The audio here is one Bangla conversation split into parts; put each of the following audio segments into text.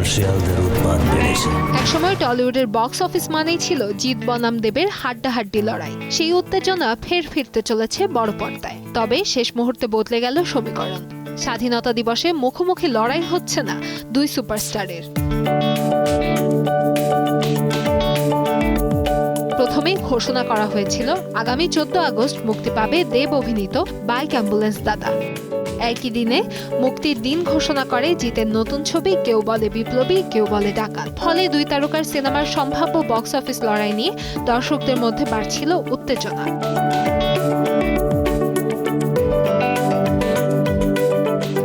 কমার্শিয়ালদের উৎপাদ বেড়েছে। একসময় টলিউডের বক্স অফিস মানেই ছিল জিৎ বনাম দেবের হাড্ডাহাড্ডি লড়াই। সেই উত্তেজনা ফের ফিরতে চলেছে বড় পর্দায়। তবে শেষ মুহূর্তে বদলে গেল সমীকরণ। স্বাধীনতা দিবসে মুখোমুখি লড়াই হচ্ছে না দুই সুপারস্টারের। প্রথমেই ঘোষণা করা হয়েছিল আগামী 14 আগস্ট মুক্তি পাবে দেব অভিনীত বাইক অ্যাম্বুলেন্স দাদা। একই দিনে মুক্তির দিন ঘোষণা করে জিতের নতুন ছবি কেউ বলে বিপ্লবী কেউ বলে ডাকাত। ফলে দুই তারকার সিনেমার সম্ভাব্য বক্স অফিস লড়াই নিয়ে দর্শকদের মধ্যে বাড়ছিল উত্তেজনা।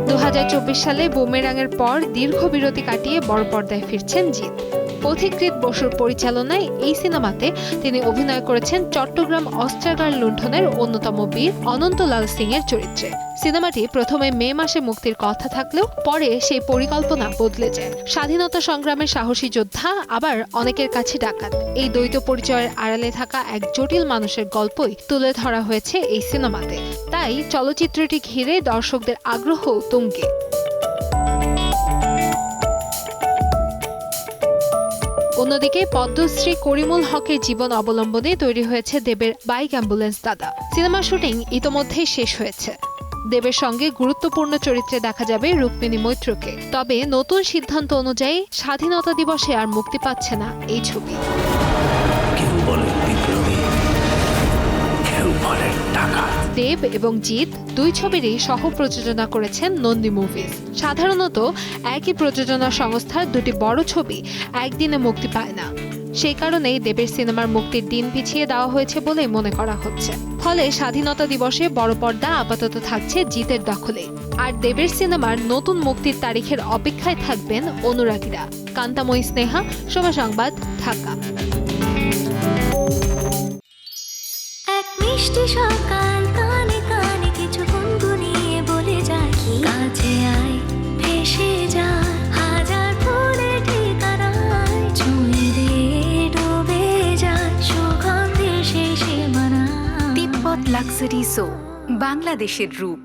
2024 সালে বুমেরাংয়ের পর দীর্ঘ বিরতি কাটিয়ে বড় পর্দায় ফিরছেন জিৎ। পথিকৃৎ বসুর পরিচালনায় এই সিনেমাতে তিনি অভিনয় করেছেন চট্টগ্রাম অস্ত্রাগার লুণ্ঠনের অন্যতম বীর অনন্তলাল সিং এর চরিত্রে। সিনেমাটি প্রথমে মে মাসে মুক্তির কথা থাকলেও পরে সেই পরিকল্পনা বদলে যায়। স্বাধীনতা সংগ্রামের সাহসী যোদ্ধা আবার অনেকের কাছে ডাকাত, এই দ্বৈত পরিচয়ের আড়ালে থাকা এক জটিল মানুষের গল্পই তুলে ধরা হয়েছে এই সিনেমাতে। তাই চলচ্চিত্রটি ঘিরে দর্শকদের আগ্রহ তুঙ্গে। অন্যদিকে পদ্মশ্রী করিমুল হকের জীবন অবলম্বনে তৈরি হয়েছে দেবের বাইক অ্যাম্বুলেন্স দাদা। সিনেমার শুটিং ইতোমধ্যেই শেষ হয়েছে। দেবের সঙ্গে গুরুত্বপূর্ণ চরিত্রে দেখা যাবে রুক্মিণী মৈত্রকে। তবে নতুন সিদ্ধান্ত অনুযায়ী স্বাধীনতা দিবসে আর মুক্তি পাচ্ছে না এই ছবি। কেউ বলে বিপ্লবী, কেউ বলে ডাকাত। দেব এবং জিৎ দুই ছবিরই সহ প্রযোজনা করেছেন নন্দী মুভিজ। সাধারণত একই প্রযোজনা সংস্থার দুটি বড় ছবি একদিনে মুক্তি পায় না। সেই কারণেই দেবের সিনেমার মুক্তির দিন পিছিয়ে দেওয়া হয়েছে বলে মনে করা হচ্ছে। ফলে স্বাধীনতা দিবসে বড় পর্দা আপাতত থাকছে জিতের দখলে। আর দেবের সিনেমার নতুন মুক্তির তারিখের অপেক্ষায় থাকবেন অনুরাগীরা। কান্তাময়ী স্নেহা, সময় সংবাদ, ঢাকা। এক মিষ্টি সকাল কানে কানে কিছু গুনগুনিয়ে বলে যায়, কাছে আয় ভেসে যা হাজার ফুলের ঠিকানায়, ছুঁয়ে দে ডুবে যায় সুগন্ধে সেই সীমানা। তিব্বত লাক্সারি সো, বাংলাদেশের রূপ।